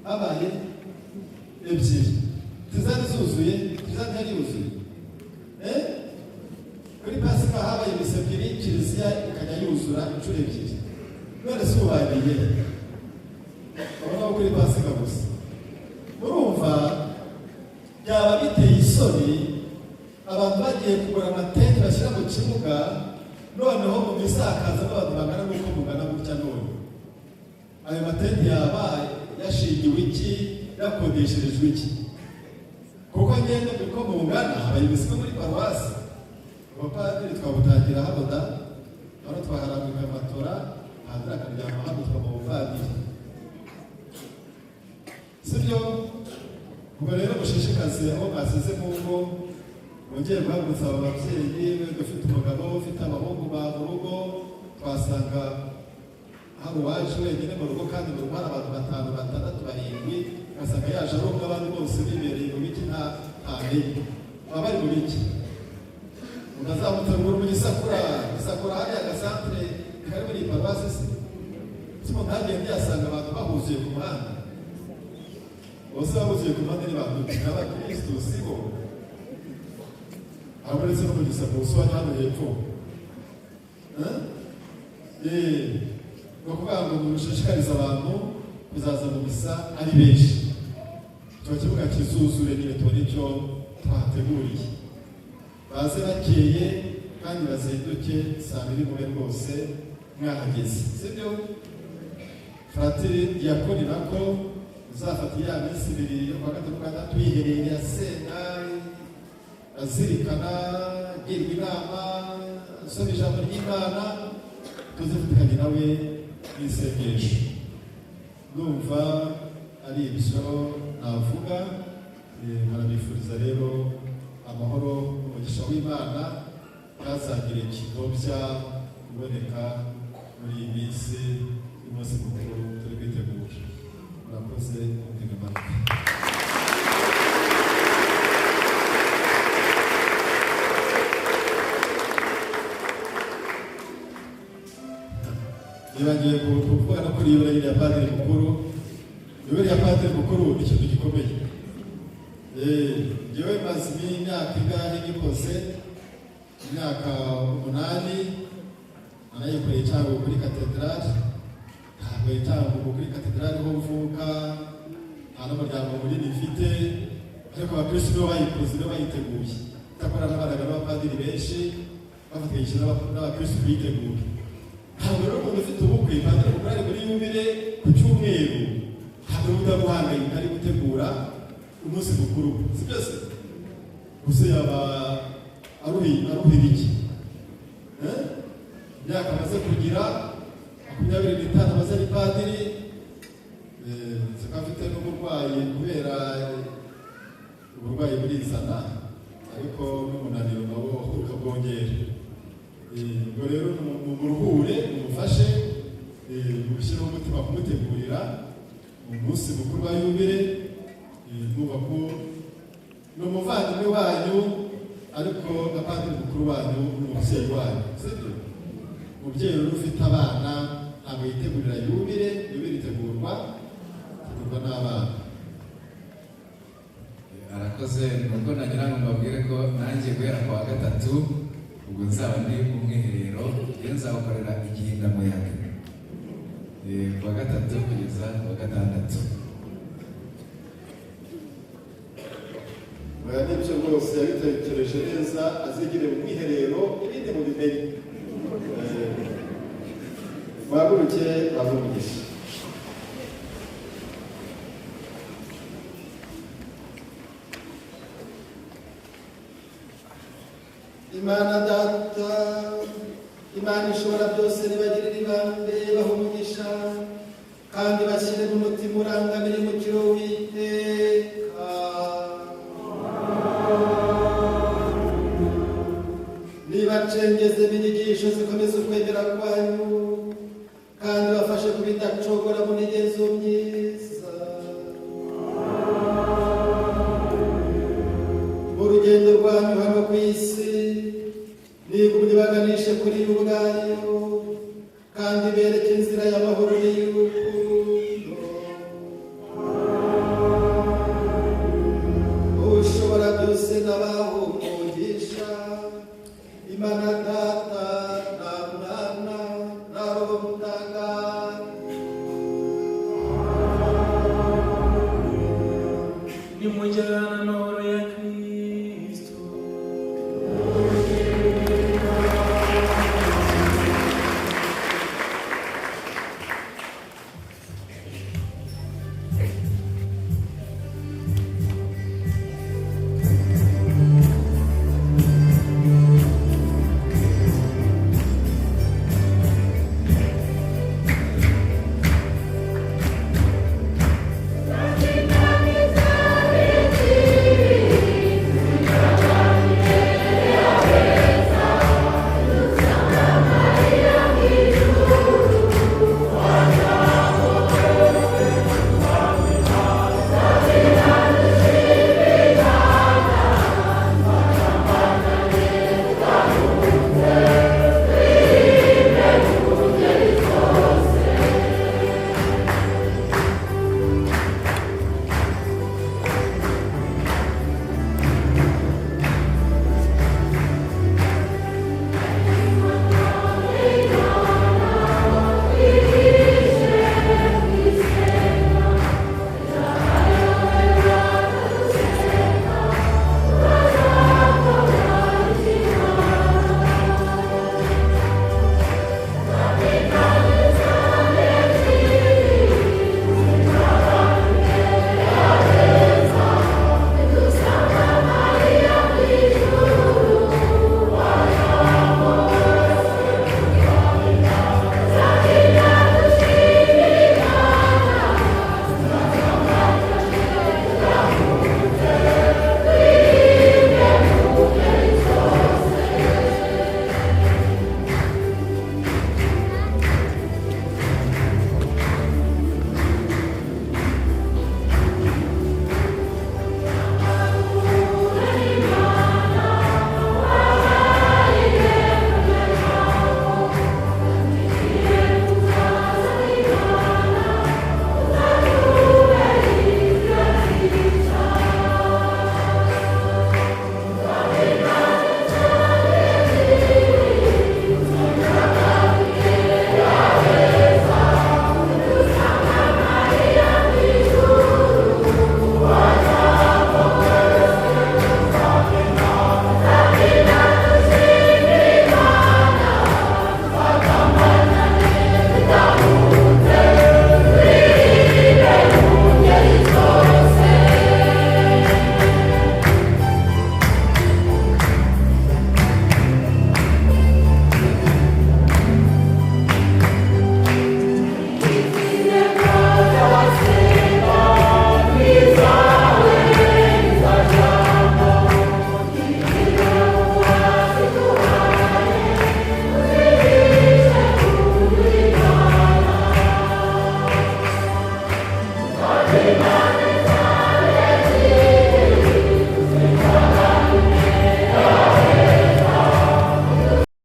habaye ebyiri tizari zuzuye tizari ntari yuzuye kuri Pasika habaye misa ebyiri kiliziya ikajya yuzura inshuro ebyiri none si ubagiye urabona kuri Pasika gusa murumva byaba biteye isoni abantu bagiye kugura amatente bashyira mu kibuga noneho mu misakaza n'abantu bangana n'uko mugana gutya none ayo matente yaba yashingiwe iki yakodesherejwe iki kuko ngende kuko mungana habaye imisigo muri paruwasi abapadiri twabutangira hano da hano twaharambika amatora padiri akaryama hano twaba ubupadiri sibyo ubwo rero mushishikaze aho mwasize mu ngo mwongeye guhagurutsa aba babyeyi dufite umugabo ufite abahungu ba mu rugo twasanga hari uwaje wenyine mu rugo kandi mu rugo hari abantu 5, 6, 7 ugasanga yaje ari umwe abandi bose bibereye mu biki ntamenye baba bari mu biki ukazamutegura mu gisakura hariya agasantere kari muri paruwasi se simo ntagende yasanga abantu bahuzuye ku muhanda bose bahuzuye ku muhanda n'abantu n'abakristo sibo abaretse no kugisa ku uswanya hano hepfo no kuvuga ngo mushishikariza abantu kuzaza mu misa ari benshi icyo kibuga kizuzure nyine tubone icyo twateguriye baze bakeye kandi bazinduke saa 2 mube rwose mwahageze sibyo fratiri diakoni nako uzafata ya minsi 2 yo kwa gatatu yiherereye asenga azirikana girwa inama asoma ijambo ry'Imana tuzifatikanye nawe n'isengesho numva ari ibyo navuga nkanabifuriza rero amahoro n'umugisha w'Imana kazagire kidobya kuboneka muri iyi minsi y'umunsi mukuru turi kwitegura murakoze mutega amatwi nibagiye kuvuga no kuri yubile ya padiri mukuru yubile ya padiri mukuru ni ikintu gikomeye jewe maze imyaka ingahe gikoze imyaka 8 anayikoreye cyangwa kuri katedrali ntabwo yitanguye kuri katedrali ho mvuka nta n'umuryango munini mfite ariko abakristo nibo bayikoze nibo bayiteguye itakora n'abaraga n'abapadiri benshi bafatanyije n'abakristo biteguye ntabwo rero umuntu ufite ubukwe padiri mukuru ari muri yubile ku cyumweru ntabwo udaguhangayika ari gutegura umunsi mukuru si byose gusa yaba aruhira iki imyaka amaze kugira 25 amaze ari padiri zikaba afite n'uburwayi kubera uburwayi burizana ariko n'umunaniro nabo ukabwongera ubwo rero muruhure mumufashe mubishyiraho umutima kumutegurira umunsi mukuru wa yubile nuba ko n'umuvandimwe wanyu ariko na padiri mukuru wanyu n'umubyeyi wanyu sibyo umubyeyi rero ufite abana ntabwo yitegurira yubile itegurwa n'abana arakoze nuko nagira ngo mbabwire ko nanjye guhera ku wa gatatu ubwo nzaba ndi umwiherero iyo nzawukorera igihindamuyaga ku wa gatatu kugeza ku wa gatandatu nibyo rwose yabitekereje neza azigire mu mwiherero ibindi mu bimenyi mwaguruke abumugisha Imana data Imana ishobora byose nibagirira ibambe baha umugisha kandi bashyire mu mutima urangamira umukiro w'Iteka nibacengeze n'inyigisho zikomeza ukwemera kwanyu kandi bafashe kubidacogora mu migenzo myiza mu rugendo rwanyu hano ku isi nigumye baganishe kuri yo ubwayo kandi bereke inzira y'amahoro n'iy'urukundo Amen.